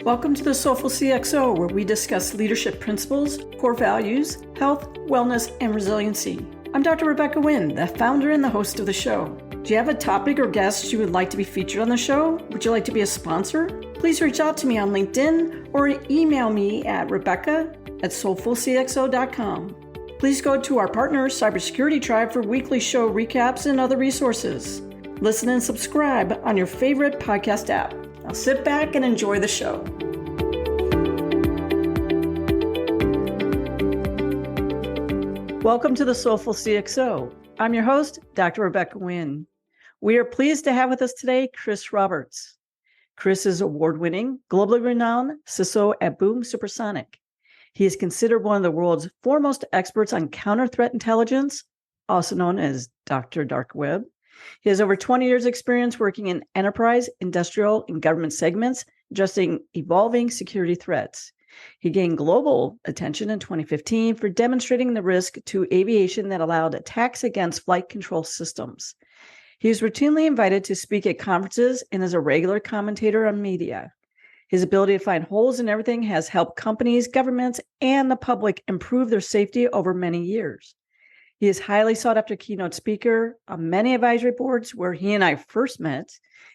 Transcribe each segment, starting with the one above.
Welcome to the Soulful CXO, where we discuss leadership principles, core values, health, wellness, and resiliency. I'm Dr. Rebecca Wynn, the founder and the host of the show. Do you have a topic or guest you would like to be featured on the show? Would you like to be a sponsor? Please reach out to me on LinkedIn or email me at rebecca@soulfulcxo.com. Please go to our partner, Cybersecurity Tribe, for weekly show recaps and other resources. Listen and subscribe on your favorite podcast app. Now sit back and enjoy the show. Welcome to the Soulful CXO. I'm your host, Dr. Rebecca Wynn. We are pleased to have with us today Chris Roberts. Chris is award-winning, globally renowned CISO at Boom Supersonic. He is considered one of the world's foremost experts on counter-threat intelligence, also known as Dr. Dark Web. He has over 20 years' experience working in enterprise, industrial, and government segments, addressing evolving security threats. He gained global attention in 2015 for demonstrating the risk to aviation that allowed attacks against flight control systems. He is routinely invited to speak at conferences and is a regular commentator on media. His ability to find holes in everything has helped companies, governments, and the public improve their safety over many years. He is highly sought after keynote speaker on many advisory boards where he and I first met,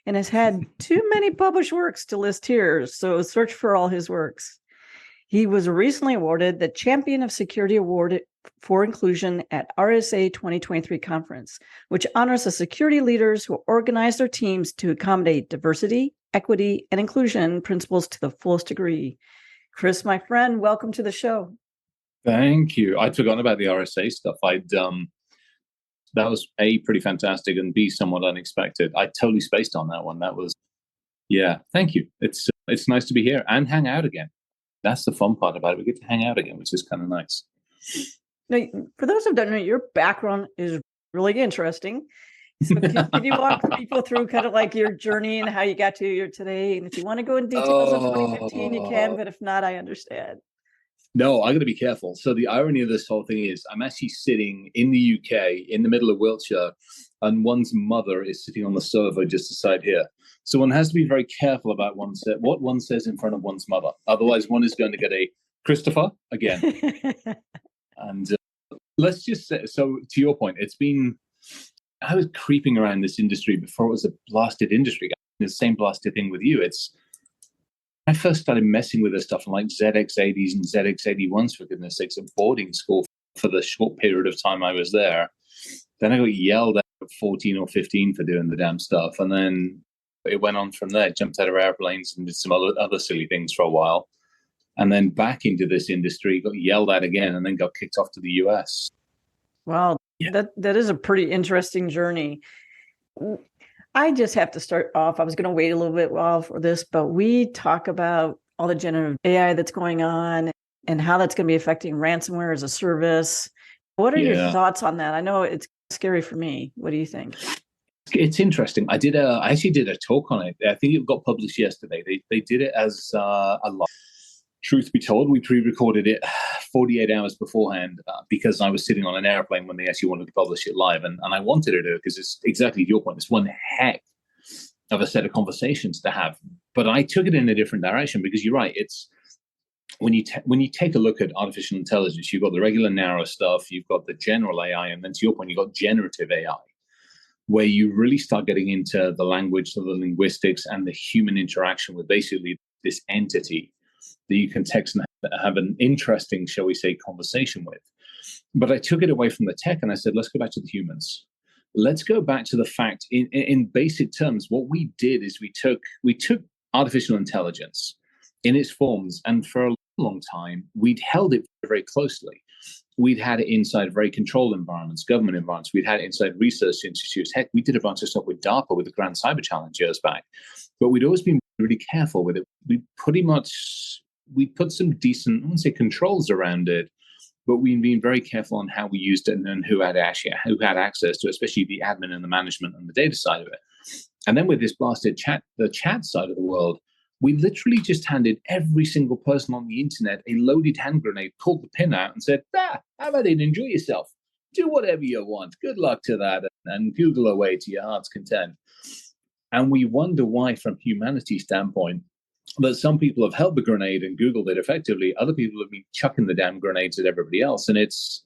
and has had too many published works to list here, so search for all his works. He was recently awarded the Champion of Security Award for Inclusion at RSA 2023 conference, which honors the security leaders who organize their teams to accommodate diversity, equity, and inclusion principles to the fullest degree. Chris, my friend, welcome to the show. Thank you. I'd forgotten about the RSA stuff. That was A, pretty fantastic, and B, somewhat unexpected. I totally spaced on that one. Thank you. It's nice to be here and hang out again. That's the fun part about it. We get to hang out again, which is kind of nice. Now, for those who don't know, your background is really interesting. So can you walk people through kind of like your journey and how you got to here today? And if you want to go in details of 2015, you can, but if not, I understand. No, I'm going to be careful. So the irony of this whole thing is I'm actually sitting in the UK in the middle of Wiltshire, and one's mother is sitting on the sofa just aside here. So one has to be very careful about what one says in front of one's mother. Otherwise, one is going to get a Christopher again. And let's just say, so to your point, I was creeping around this industry before it was a blasted industry. The same blasted thing with you. I first started messing with this stuff in like ZX80s and ZX81s, for goodness sakes, at boarding school for the short period of time I was there. Then I got yelled at 14 or 15 for doing the damn stuff. And then it went on from there, jumped out of airplanes and did some other silly things for a while. And then back into this industry, got yelled at again, and then got kicked off to the US. Wow, yeah. That is a pretty interesting journey. I just have to start off. I was going to wait a little bit while for this, but we talk about all the generative AI that's going on and how that's going to be affecting ransomware as a service. What are your thoughts on that? I know it's scary for me. What do you think? It's interesting. I actually did a talk on it. I think it got published yesterday. They did it as a live. Truth be told, we pre-recorded it 48 hours beforehand because I was sitting on an airplane when they actually wanted to publish it live. And I wanted to do it because it's exactly your point. It's one heck of a set of conversations to have. But I took it in a different direction because you're right. It's when you take a look at artificial intelligence, you've got the regular narrow stuff, you've got the general AI, and then to your point, you've got generative AI, where you really start getting into the language, the linguistics, and the human interaction with basically this entity that you can text and have an interesting, shall we say, conversation with. But I took it away from the tech and I said, let's go back to the humans. Let's go back to the fact, in basic terms, what we did is we took artificial intelligence in its forms, and for a long time, we'd held it very closely. We'd had it inside very controlled environments, government environments. We'd had it inside research institutes. Heck, we did a bunch of stuff with DARPA with the Grand Cyber Challenge years back. But we'd always been really careful with it. We put some decent, I wouldn't say controls around it, but we've been very careful on how we used it and who had access to it, especially the admin and the management and the data side of it. And then with this blasted the chat side of the world, we literally just handed every single person on the internet a loaded hand grenade, pulled the pin out and said, how about it? Enjoy yourself. Do whatever you want. Good luck to that. And Google away to your heart's content. And we wonder why, from humanity's standpoint, But some people have held the grenade and Googled it effectively. Other people have been chucking the damn grenades at everybody else. And it's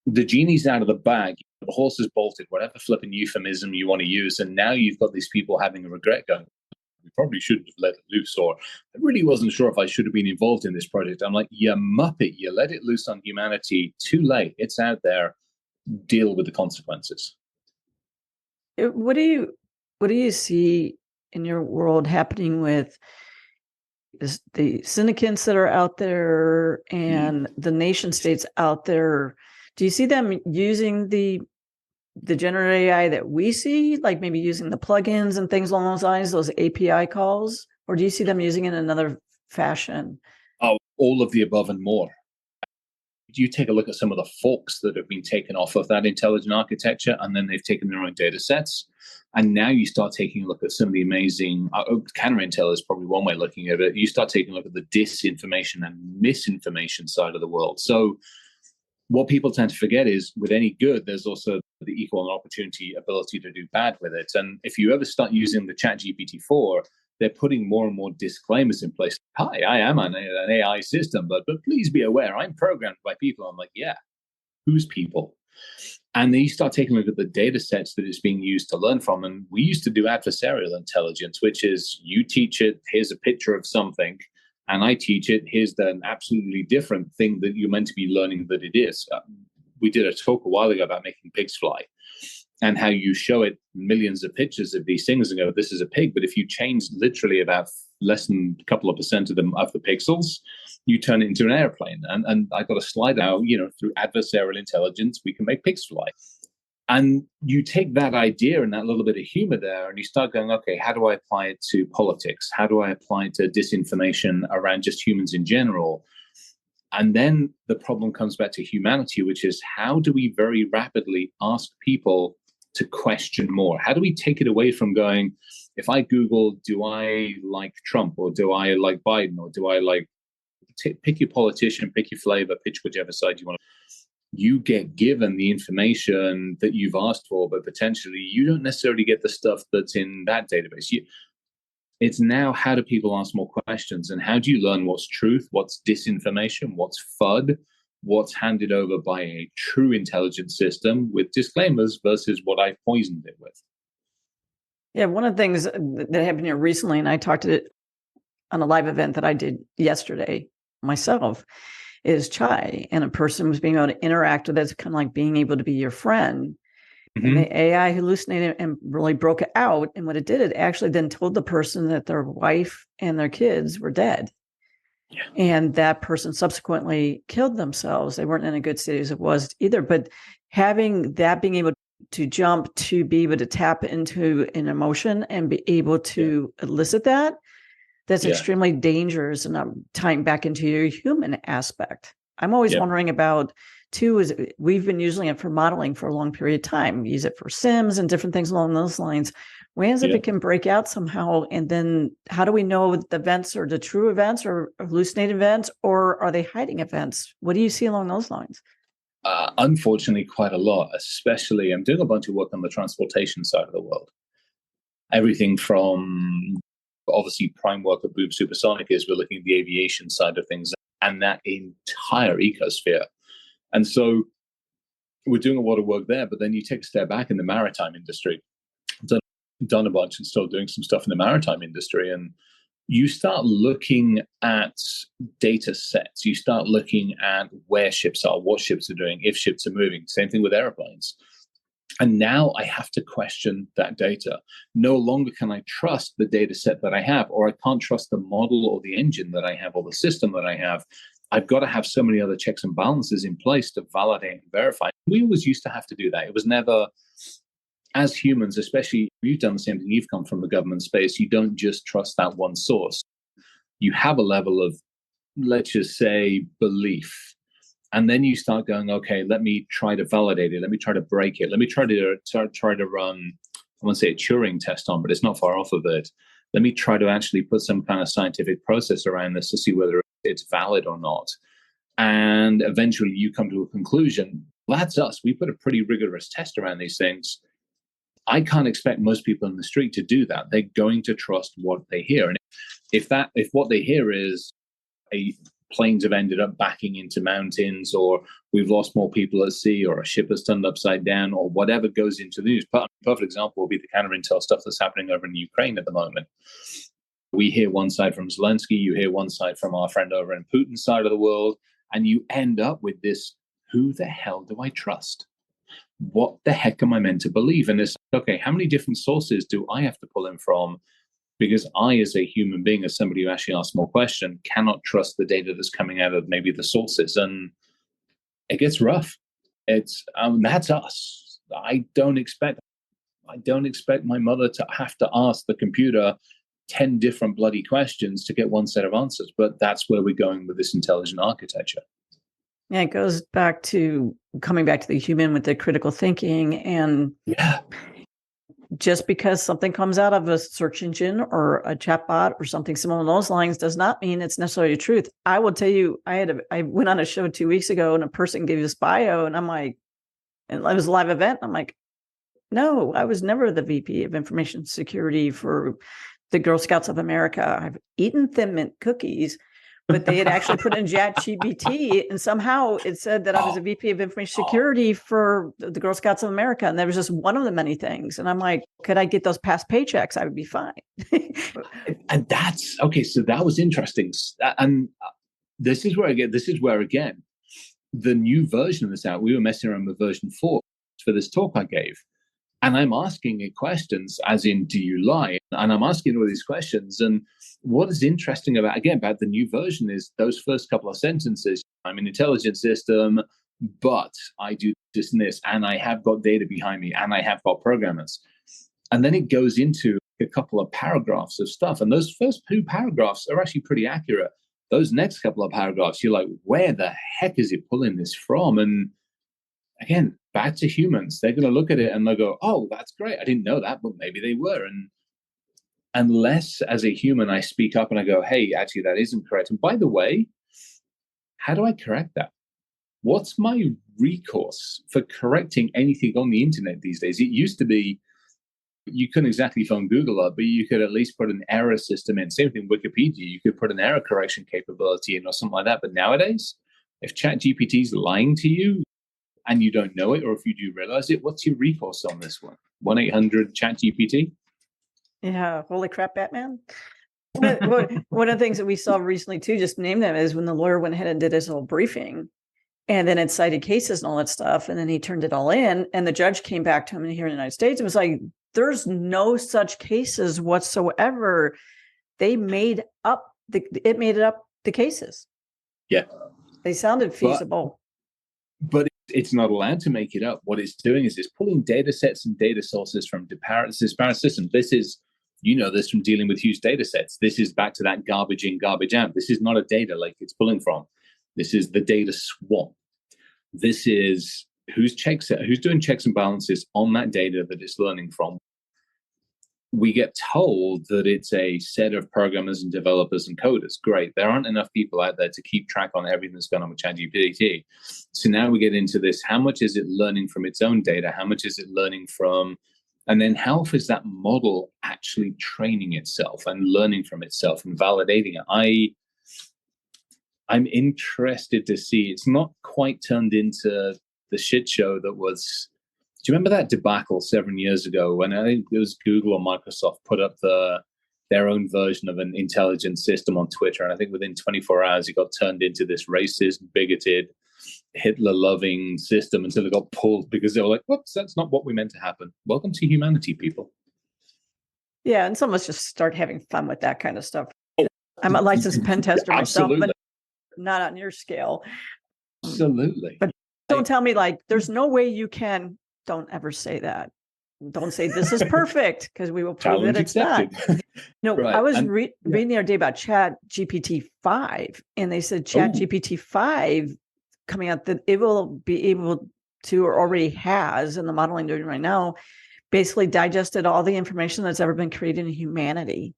the genie's out of the bag. The horse is bolted, whatever flipping euphemism you want to use. And now you've got these people having a regret going, we probably shouldn't have let it loose, or I really wasn't sure if I should have been involved in this project. I'm like, you muppet, you let it loose on humanity too late. It's out there. Deal with the consequences. What do you see in your world happening with the syndicates that are out there and the nation states out there? Do you see them using the generative AI that we see, like maybe using the plugins and things along those lines, those API calls, or do you see them using it in another fashion? Oh, all of the above and more. You take a look at some of the forks that have been taken off of that intelligent architecture, and then they've taken their own data sets. And now you start taking a look at some of the amazing, counter-intel is probably one way of looking at it. You start taking a look at the disinformation and misinformation side of the world. So what people tend to forget is with any good, there's also the equal opportunity ability to do bad with it. And if you ever start using the ChatGPT-4, they're putting more and more disclaimers in place. Hi, I am an AI system, but please be aware, I'm programmed by people. I'm like, yeah, who's people? And then you start taking a look at the data sets that it's being used to learn from. And we used to do adversarial intelligence, which is you teach it, here's a picture of something, and I teach it, here's an absolutely different thing that you're meant to be learning that it is. We did a talk a while ago about making pigs fly and how you show it millions of pictures of these things and go, this is a pig. But if you change literally about less than a couple of % of the pixels, you turn it into an airplane. And I got a slide out, through adversarial intelligence, we can make pigs fly. And you take that idea and that little bit of humor there and you start going, okay, how do I apply it to politics? How do I apply it to disinformation around just humans in general? And then the problem comes back to humanity, which is how do we very rapidly ask people to question more? How do we take it away from going, if I Google, do I like Trump or do I like Biden or do I like, pick your politician, pick your flavor, pitch whichever side you want to. You get given the information that you've asked for, but potentially you don't necessarily get the stuff that's in that database. It's now how do people ask more questions and how do you learn what's truth, what's disinformation, what's FUD, what's handed over by a true intelligence system with disclaimers versus what I've poisoned it with. Yeah, one of the things that happened here recently, and I talked to it on a live event that I did yesterday myself, is chai, and a person was being able to interact with it. It's kind of like being able to be your friend. Mm-hmm. And the AI hallucinated and really broke it out. And what it did, it actually then told the person that their wife and their kids were dead. Yeah. And that person subsequently killed themselves. They weren't in a good state as it was either. But having that, being able to jump to be able to tap into an emotion and be able to elicit that, that's extremely dangerous. And I'm tying back into your human aspect. I'm always wondering about, too, is we've been using it for modeling for a long period of time. We use it for sims and different things along those lines. When is it can break out somehow? And then how do we know the events are the true events or hallucinated events, or are they hiding events? What do you see along those lines? Unfortunately, quite a lot, especially I'm doing a bunch of work on the transportation side of the world. Everything from obviously prime work at Boom Supersonic is we're looking at the aviation side of things and that entire ecosphere. And so we're doing a lot of work there, but then you take a step back in the maritime industry. I've done a bunch and still doing some stuff in the maritime industry. And you start looking at data sets. You start looking at where ships are, what ships are doing, if ships are moving. Same thing with airplanes. And now I have to question that data. No longer can I trust the data set that I have, or I can't trust the model or the engine that I have or the system that I have. I've got to have so many other checks and balances in place to validate and verify. We always used to have to do that. It was never, as humans, especially you've done the same thing, you've come from the government space, you don't just trust that one source. You have a level of, let's just say, belief. And then you start going, okay, let me try to validate it. Let me try to break it. Let me try to run, I won't say a Turing test on, but it's not far off of it. Let me try to actually put some kind of scientific process around this to see whether it's valid or not. And eventually you come to a conclusion. Well, that's us. We put a pretty rigorous test around these things. I can't expect most people in the street to do that. They're going to trust what they hear. And If what they hear is planes have ended up backing into mountains, or we've lost more people at sea, or a ship has turned upside down, or whatever goes into the news. Perfect example will be the counter-intel stuff that's happening over in Ukraine at the moment. We hear one side from Zelensky, you hear one side from our friend over in Putin's side of the world, and you end up with this, who the hell do I trust? What the heck am I meant to believe? And it's, okay, how many different sources do I have to pull in from? Because I, as a human being, as somebody who actually asks more questions, cannot trust the data that's coming out of maybe the sources. And it gets rough. It's that's us. I don't expect my mother to have to ask the computer 10 different bloody questions to get one set of answers. But that's where we're going with this intelligent architecture. Yeah, it goes back to coming back to the human with the critical thinking. And just because something comes out of a search engine or a chatbot or something similar along those lines does not mean it's necessarily the truth. I will tell you, I went on a show 2 weeks ago and a person gave this bio and I'm like, and it was a live event. I'm like, no, I was never the VP of Information Security for the Girl Scouts of America. I've eaten Thin Mint cookies, but they had actually put in ChatGPT, and somehow it said that I was a VP of Information Security for the Girl Scouts of America. And there was just one of the many things. And I'm like, could I get those past paychecks? I would be fine. And that's, okay, so that was interesting. And this is where, again, the new version of this out, we were messing around with version 4 for this talk I gave. And I'm asking it questions as in, do you lie? And I'm asking all these questions. And what is interesting about the new version is those first couple of sentences. I'm an intelligent system, but I do this and this, and I have got data behind me, and I have got programmers. And then it goes into a couple of paragraphs of stuff. And those first 2 paragraphs are actually pretty accurate. Those next couple of paragraphs, you're like, where the heck is it pulling this from? And again, back to humans, they're going to look at it and they'll go, oh, that's great. I didn't know that, but maybe they were. And unless as a human, I speak up and I go, hey, actually, that isn't correct. And by the way, how do I correct that? What's my recourse for correcting anything on the internet these days? It used to be you couldn't exactly phone Google up, but you could at least put an error system in. Same thing with Wikipedia. You could put an error correction capability in or something like that. But nowadays, if ChatGPT is lying to you, and you don't know it, or if you do realize it, what's your recourse on this one? 1-800-CHAT-GPT? Yeah, holy crap, Batman. One of the things that we saw recently, too, just name them, is when the lawyer went ahead and did his little briefing, and then it cited cases and all that stuff, and then he turned it all in, and the judge came back to him here in the United States and was like, there's no such cases whatsoever. They made up the cases. Yeah. They sounded feasible. But it's not allowed to make it up. What it's doing is it's pulling data sets and data sources from disparate systems. This is, you know this from dealing with huge data sets. This is back to that garbage in, garbage out. This is not a data lake it's pulling from. This is the data swamp. This is who's doing checks and balances on that data that it's learning from. We get told that it's a set of programmers and developers and coders. Great. There aren't enough people out there to keep track on everything that's going on with ChatGPT. So now we get into this. How much is it learning from its own data? How much is it learning from? And then how is that model actually training itself and learning from itself and validating it? I'm interested to see. It's not quite turned into the shit show that was. Do you remember that debacle 7 years ago when I think it was Google or Microsoft put up their own version of an intelligence system on Twitter? And I think within 24 hours, it got turned into this racist, bigoted, Hitler-loving system until it got pulled because they were like, whoops, that's not what we meant to happen. Welcome to humanity, people. Yeah, and some of us just start having fun with that kind of stuff. I'm a licensed pen tester myself, but not on your scale. Absolutely. But don't tell me like, there's no way you can. Don't ever say that. Don't say this is perfect because we will prove that it's not. No, right. I was reading the other day about ChatGPT 5, and they said ChatGPT 5 coming out that it will be able to, or already has in the modeling doing right now, basically digested all the information that's ever been created in humanity.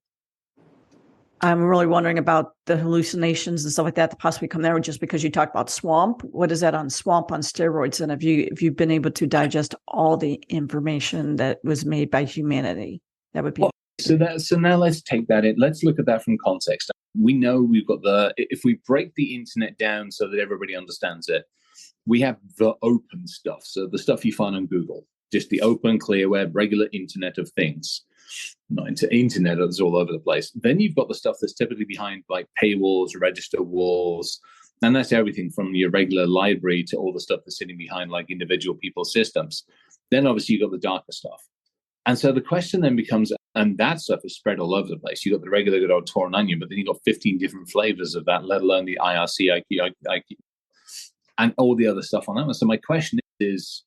I'm really wondering about the hallucinations and stuff like that possibly come there just because you talked about swamp. What is that on swamp on steroids? And if you've been able to digest all the information that was made by humanity, that would be. Well, So now let's take that in. Let's look at that from context. We know we've got if we break the internet down so that everybody understands it, we have the open stuff. So the stuff you find on Google, just the open, clear web, regular internet of things. Not into internet that's all over the place. Then you've got the stuff that's typically behind like paywalls, register walls, and that's everything from your regular library to all the stuff that's sitting behind like individual people's systems. Then obviously you've got the darker stuff. And so the question then becomes, and that stuff is spread all over the place. You've got the regular good old torn onion, but then you've got 15 different flavors of that, let alone the IRC, IQ, and all the other stuff on that one. So my question is,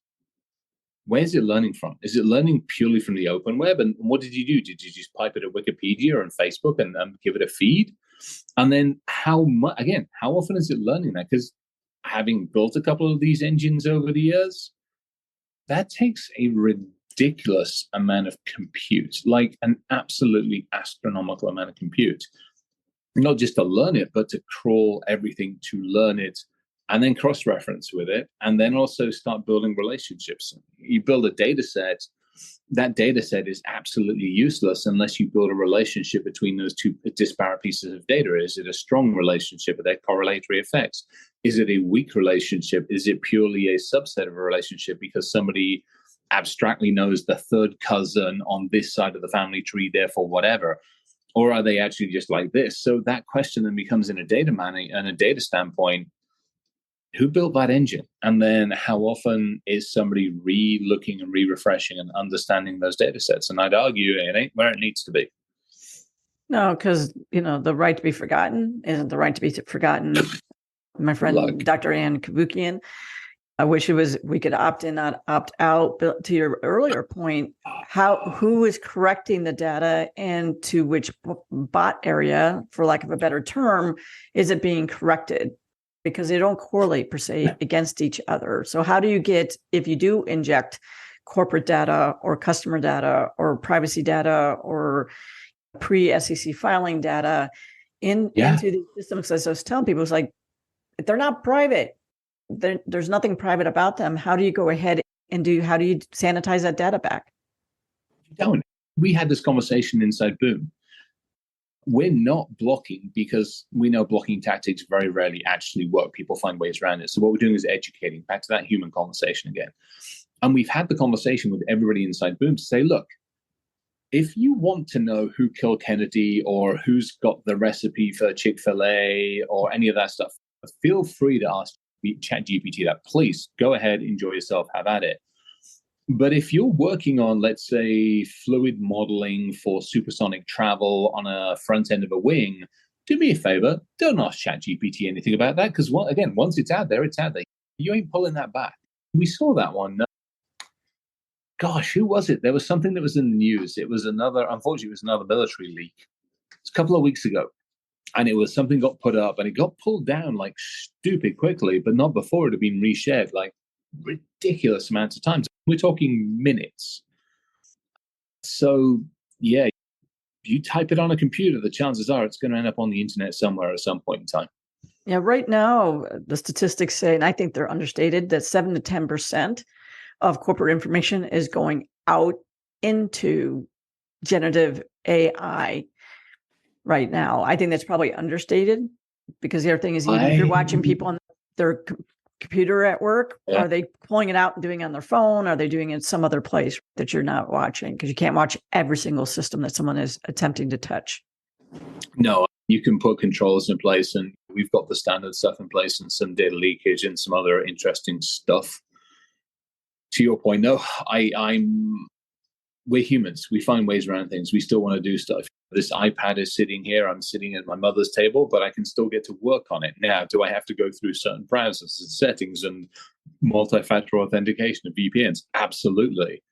where's it learning from? Is it learning purely from the open web? And what did you do? Did you just pipe it at Wikipedia or on Facebook and give it a feed? And then how often is it learning that? Because having built a couple of these engines over the years, that takes a ridiculous amount of compute, like an absolutely astronomical amount of compute. Not just to learn it, but to crawl everything to learn it and then cross-reference with it, and then also start building relationships. You build a data set, that data set is absolutely useless unless you build a relationship between those two disparate pieces of data. Is it a strong relationship? Are there correlatory effects? Is it a weak relationship? Is it purely a subset of a relationship because somebody abstractly knows the third cousin on this side of the family tree, therefore whatever? Or are they actually just like this? So that question then becomes in a data standpoint, who built that engine? And then how often is somebody re-looking and re-refreshing and understanding those data sets? And I'd argue it ain't where it needs to be. No, because, the right to be forgotten isn't the right to be forgotten. My friend, Dr. Ann Kabukian, I wish we could opt in, not opt out. But to your earlier point, who is correcting the data and to which bot area, for lack of a better term, is it being corrected? Because they don't correlate per se against each other. So how do you get, if you do inject corporate data or customer data or privacy data or pre-SEC filing data into these systems? As I was telling people, it's like, they're not private. There's nothing private about them. How do you go ahead and how do you sanitize that data back? You don't. We had this conversation inside Boom. We're not blocking because we know blocking tactics very rarely actually work. People find ways around it. So what we're doing is educating, back to that human conversation again. And we've had the conversation with everybody inside Boom to say, look, if you want to know who killed Kennedy or who's got the recipe for Chick-fil-A or any of that stuff, feel free to ask ChatGPT that. Please go ahead, enjoy yourself, have at it. But if you're working on, let's say, fluid modeling for supersonic travel on a front end of a wing, do me a favor, don't ask ChatGPT anything about that, because once it's out there, it's out there. You ain't pulling that back. We saw that one. Gosh, who was it? There was something that was in the news. Unfortunately, it was another military leak. It's a couple of weeks ago. And it was something got put up and it got pulled down like stupid quickly, but not before it had been reshared like ridiculous amounts of times. We're talking minutes. So, yeah, you type it on a computer, the chances are it's going to end up on the internet somewhere at some point in time. Yeah, right now, the statistics say, and I think they're understated, that 7 to 10% of corporate information is going out into generative AI right now. I think that's probably understated because the other thing is, even if you're watching people on their computer at work, are they pulling it out and doing it on their phone? Are they doing it some other place that you're not watching? Because you can't watch every single system that someone is attempting to touch. No, you can put controls in place, and we've got the standard stuff in place and some data leakage and some other interesting stuff. To your point, no, we're humans. We find ways around things. We still want to do stuff. This iPad is sitting here. I'm sitting at my mother's table, but I can still get to work on it. Now, do I have to go through certain browsers and settings and multi-factor authentication and VPNs? Absolutely.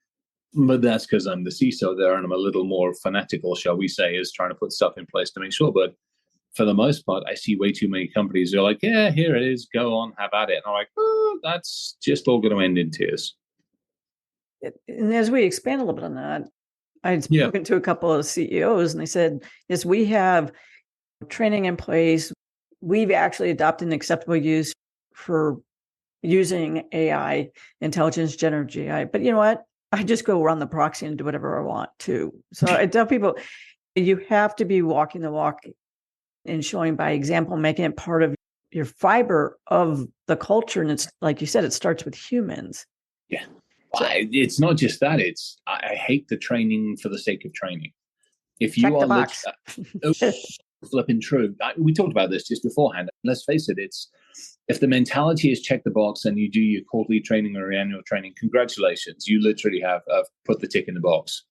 But that's because I'm the CISO there and I'm a little more fanatical, shall we say, is trying to put stuff in place to make sure. But for the most part, I see way too many companies who are like, yeah, here it is. Go on, have at it. And I'm like, oh, that's just all going to end in tears. And as we expand a little bit on that, I'd spoken to a couple of CEOs and they said, yes, we have training in place. We've actually adopted an acceptable use for using AI, intelligence, generative AI. But you know what? I just go run the proxy and do whatever I want to. So I tell people, you have to be walking the walk and showing by example, making it part of your fiber of the culture. And it's like you said, it starts with humans. Yeah. It's not just that. I hate the training for the sake of training. If you Check the are box. flipping true. We talked about this just beforehand. Let's face it, if the mentality is check the box and you do your quarterly training or your annual training, congratulations. You literally have put the tick in the box.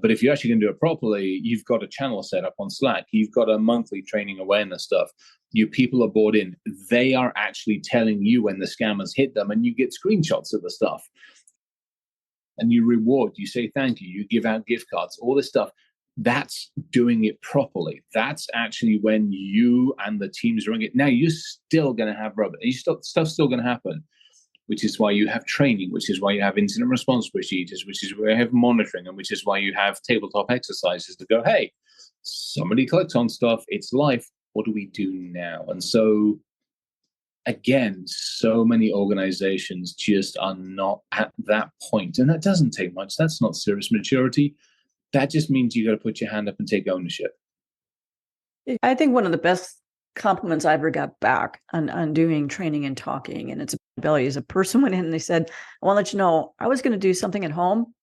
But if you're actually going to do it properly, you've got a channel set up on Slack. You've got a monthly training awareness stuff. Your people are bought in. They are actually telling you when the scammers hit them, and you get screenshots of the stuff. And you reward, you say thank you, you give out gift cards, all this stuff. That's doing it properly. That's actually when you and the teams are doing it. Now, you're still going to have rubber. Stuff's still going to happen, which is why you have training, which is why you have incident response procedures, which is why you have monitoring, and which is why you have tabletop exercises to go, hey, somebody clicked on stuff. It's life. What do we do now? And so, again, so many organizations just are not at that point. And that doesn't take much. That's not serious maturity. That just means you got to put your hand up and take ownership. I think one of the best compliments I ever got back on doing training and talking, and it's Belly, is a person went in and they said, I want to let you know, I was going to do something at home.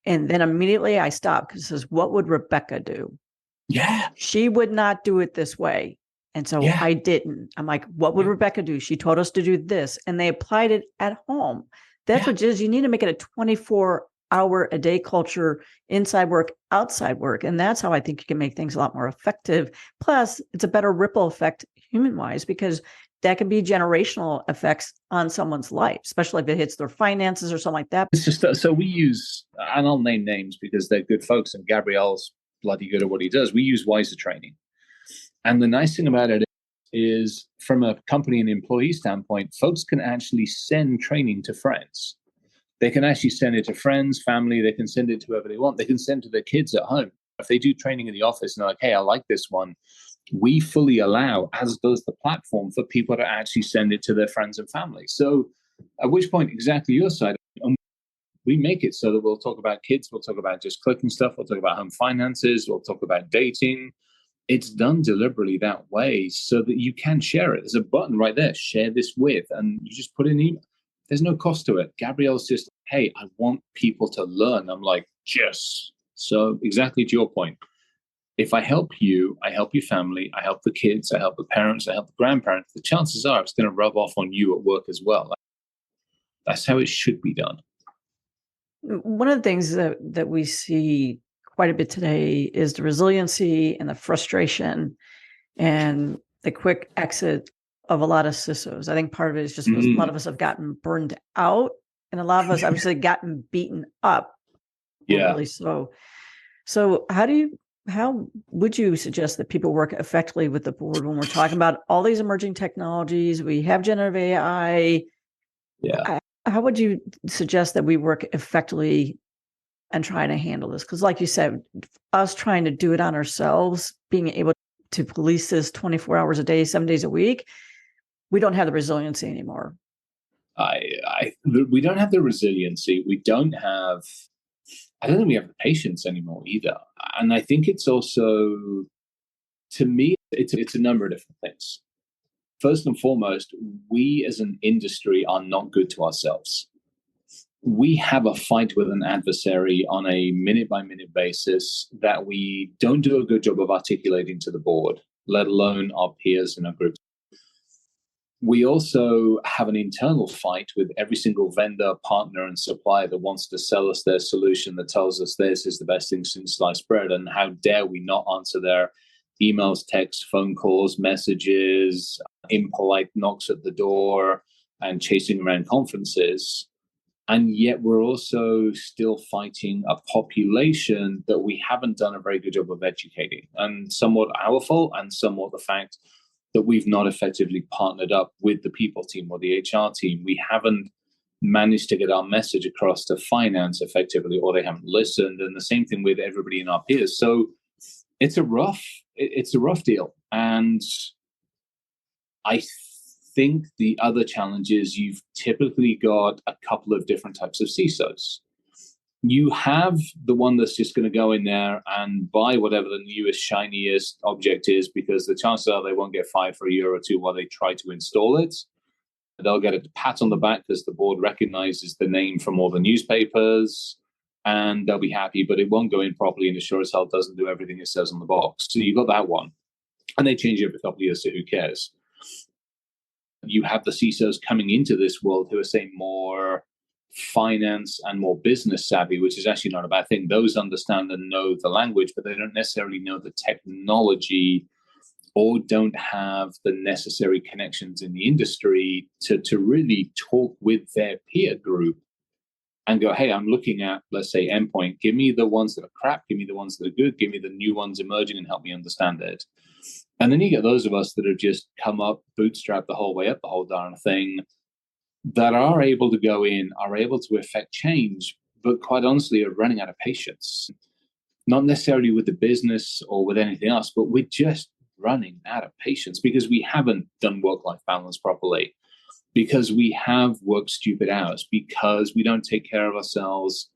And then immediately I stopped because it says, what would Rebecca do? Yeah. She would not do it this way. And so I didn't. I'm like, what would Rebecca do? She told us to do this. And they applied it at home. That's what it is. You need to make it a 24-hour-a-day culture, inside work, outside work. And that's how I think you can make things a lot more effective. Plus, it's a better ripple effect human-wise, because that can be generational effects on someone's life, especially if it hits their finances or something like that. It's just so we use, and I'll name names because they're good folks, and Gabrielle's bloody good at what he does. We use Wiser training. And the nice thing about it is, from a company and employee standpoint, folks can actually send training to friends. They can actually send it to friends, family. They can send it to whoever they want. They can send it to their kids at home. If they do training in the office and they're like, hey, I like this one, we fully allow, as does the platform, for people to actually send it to their friends and family. So at which point, exactly your side, we make it so that we'll talk about kids, we'll talk about just clicking stuff, we'll talk about home finances, we'll talk about dating. It's done deliberately that way so that you can share it. There's a button right there, share this with, and you just put in email. There's no cost to it. Gabrielle's just, hey, I want people to learn. I'm like, yes. So exactly to your point, if I help you, I help your family, I help the kids, I help the parents, I help the grandparents, the chances are it's going to rub off on you at work as well. That's how it should be done. One of the things that we see quite a bit today is the resiliency and the frustration and the quick exit of a lot of CISOs. I think part of it is just a lot of us have gotten burned out, and a lot of us obviously gotten beaten up. Yeah. Really so how would you suggest that people work effectively with the board when we're talking about all these emerging technologies? We have generative AI. Yeah. How would you suggest that we work effectively and trying to handle this? Because like you said, us trying to do it on ourselves, being able to police this 24 hours a day, 7 days a week, we don't have the resiliency anymore. We don't have the resiliency. I don't think we have the patience anymore either. And I think it's also, to me, it's a number of different things. First and foremost, we as an industry are not good to ourselves. We have a fight with an adversary on a minute-by-minute basis that we don't do a good job of articulating to the board, let alone our peers in our groups. We also have an internal fight with every single vendor, partner, and supplier that wants to sell us their solution, that tells us this is the best thing since sliced bread, and how dare we not answer their emails, texts, phone calls, messages, impolite knocks at the door, and chasing around conferences. And yet we're also still fighting a population that we haven't done a very good job of educating, and somewhat our fault and somewhat the fact that we've not effectively partnered up with the people team or the HR team. We haven't managed to get our message across to finance effectively, or they haven't listened. And the same thing with everybody in our peers. So it's a rough deal. And I think the other challenge is you've typically got a couple of different types of CISOs. You have the one that's just going to go in there and buy whatever the newest, shiniest object is, because the chances are they won't get fired for a year or two while they try to install it. They'll get a pat on the back because the board recognizes the name from all the newspapers, and they'll be happy, but it won't go in properly, and it sure as hell doesn't do everything it says on the box. So you've got that one. And they change every couple of years, so who cares? You have the CISOs coming into this world who are, say, more finance and more business savvy, which is actually not a bad thing. Those understand and know the language, but they don't necessarily know the technology or don't have the necessary connections in the industry to really talk with their peer group and go, hey, I'm looking at, let's say, endpoint. Give me the ones that are crap. Give me the ones that are good. Give me the new ones emerging and help me understand it. And then you get those of us that have just come up, bootstrapped the whole way up the whole darn thing, that are able to go in, are able to affect change, but quite honestly are running out of patience. Not necessarily with the business or with anything else, but we're just running out of patience because we haven't done work-life balance properly, because we have worked stupid hours, because we don't take care of ourselves,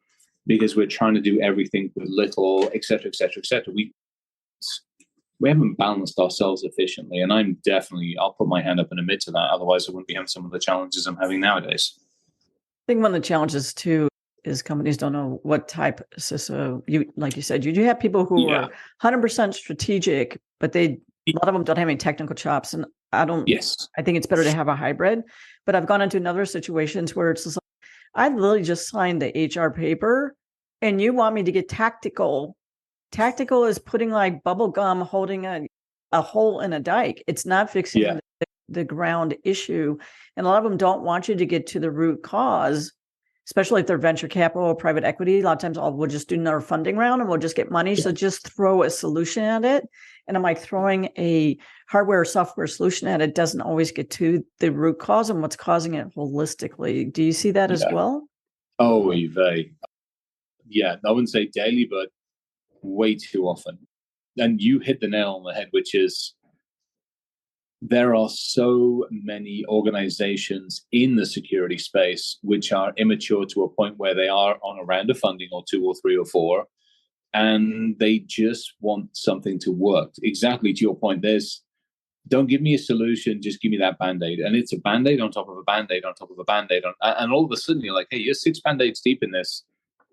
because we're trying to do everything with little, et cetera, et cetera, et cetera. We haven't balanced ourselves efficiently. And I'll put my hand up and admit to that. Otherwise, I wouldn't be having some of the challenges I'm having nowadays. I think one of the challenges too is companies don't know what type of CISO, like you said, you do have people who are 100% strategic, but a lot of them don't have any technical chops. And I think it's better to have a hybrid. But I've gone into other situations where it's just like, I literally just signed the HR paper and you want me to get tactical. Tactical is putting like bubble gum holding a hole in a dike. It's not fixing the ground issue. And a lot of them don't want you to get to the root cause, especially if they're venture capital or private equity. A lot of times we'll just do another funding round and we'll just get money. So just throw a solution at it. And I'm like, throwing a hardware or software solution at it doesn't always get to the root cause and what's causing it holistically. Do you see that as well? Oh, very. Yeah, I wouldn't say daily, but way too often. And you hit the nail on the head, which is there are so many organizations in the security space which are immature to a point where they are on a round of funding or 2 or 3 or 4, and they just want something to work. Exactly to your point, don't give me a solution, just give me that Band-Aid. And it's a Band-Aid on top of a Band-Aid on top of a Band-Aid. And all of a sudden you're like, hey, you're 6 Band-Aids deep in this.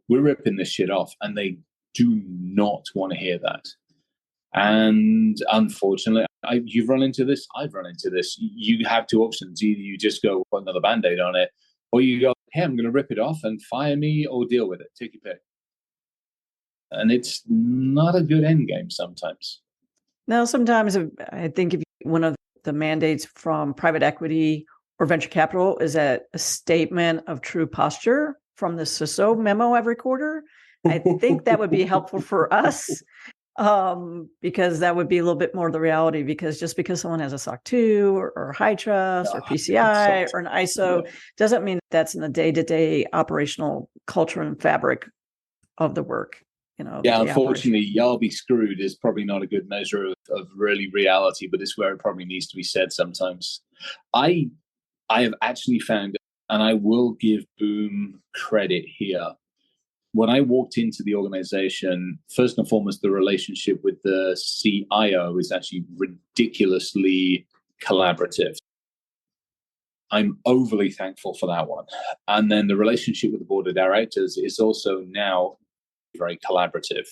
We're ripping this shit off. And they do not want to hear that. And unfortunately, you've run into this. I've run into this. You have 2 options. Either you just go put another Band-Aid on it, or you go, hey, I'm going to rip it off and fire me or deal with it. Take your pick. And it's not a good end game sometimes. No, sometimes I think if one of the mandates from private equity or venture capital is a statement of true posture from the CISO memo every quarter, I think that would be helpful for us, because that would be a little bit more the reality. Because just because someone has a SOC 2 or high trust or PCI or an ISO doesn't mean that's in the day-to-day operational culture and fabric of the work. Unfortunately, y'all be screwed is probably not a good measure of really reality, but it's where it probably needs to be said sometimes. I have actually found, and I will give Boom credit here, when I walked into the organization, first and foremost, the relationship with the CIO is actually ridiculously collaborative. I'm overly thankful for that one. And then the relationship with the board of directors is also now very collaborative.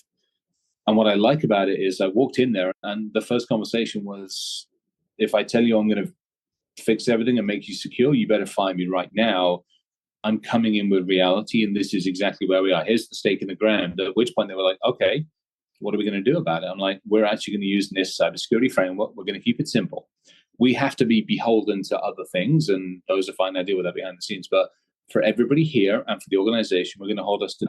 And what I like about it is I walked in there and the first conversation was, if I tell you I'm going to fix everything and make you secure, you better fire me right now. I'm coming in with reality, and this is exactly where we are. Here's the stake in the ground. At which point they were like, okay, what are we going to do about it? I'm like, we're actually going to use this cybersecurity framework. We're going to keep it simple. We have to be beholden to other things, and those are fine. I deal with that behind the scenes. But for everybody here and for the organization, we're going to hold us to,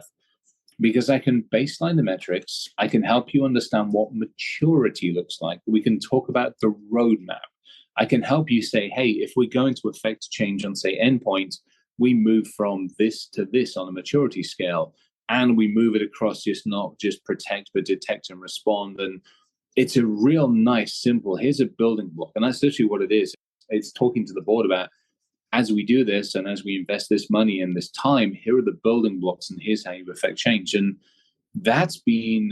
because I can baseline the metrics. I can help you understand what maturity looks like. We can talk about the roadmap. I can help you say, hey, if we're going to affect change on, say, endpoints, we move from this to this on a maturity scale, and we move it across not just protect, but detect and respond. And it's a real nice, simple, here's a building block. And that's literally what it is. it's talking to the board about, as we do this and as we invest this money and this time, here are the building blocks and here's how you affect change. And that's been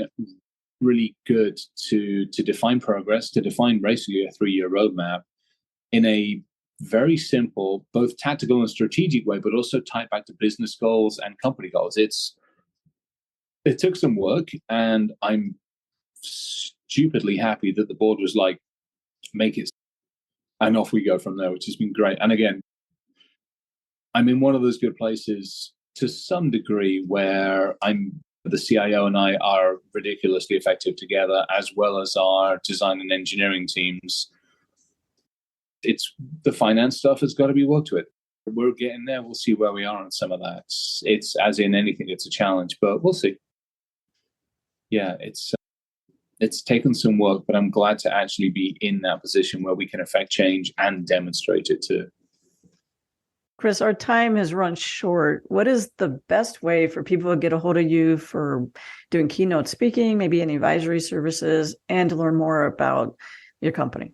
really good to define progress, to define basically a 3-year roadmap in a very simple, both tactical and strategic way, but also tied back to business goals and company goals. It took some work, and I'm stupidly happy that the board was like, make it, and off we go from there, which has been great. And again, I'm in one of those good places to some degree where the CIO and I are ridiculously effective together, as well as our design and engineering teams. It's the finance stuff has got to be worked with. We're getting there. We'll see where we are on some of that. It's as in anything, it's a challenge, but we'll see. Yeah, it's taken some work, but I'm glad to actually be in that position where we can affect change and demonstrate it too. Chris, our time has run short. What is the best way for people to get a hold of you for doing keynote speaking, maybe any advisory services, and to learn more about your company?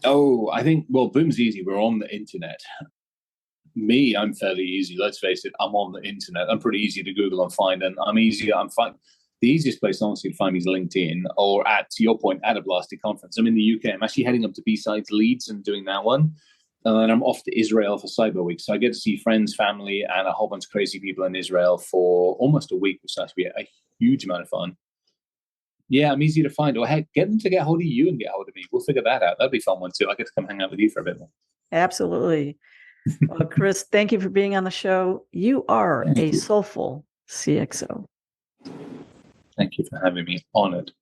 Oh, I think, well, Boom's easy. We're on the internet. Me, I'm fairly easy. Let's face it, I'm on the internet. I'm pretty easy to Google and find, and I'm fine. The easiest place, honestly, to find me is LinkedIn, or to your point, at a Blasty conference. I'm in the UK. I'm actually heading up to B-Sides Leeds and doing that one. And I'm off to Israel for Cyber Week. So I get to see friends, family, and a whole bunch of crazy people in Israel for almost a week, which has to be a huge amount of fun. Yeah, I'm easy to find. Or heck, get them to get hold of you and get hold of me. We'll figure that out. That'd be a fun one too. I get to come hang out with you for a bit more. Absolutely. Well, Chris, thank you for being on the show. You are a soulful CXO. Thank you for having me. Honored.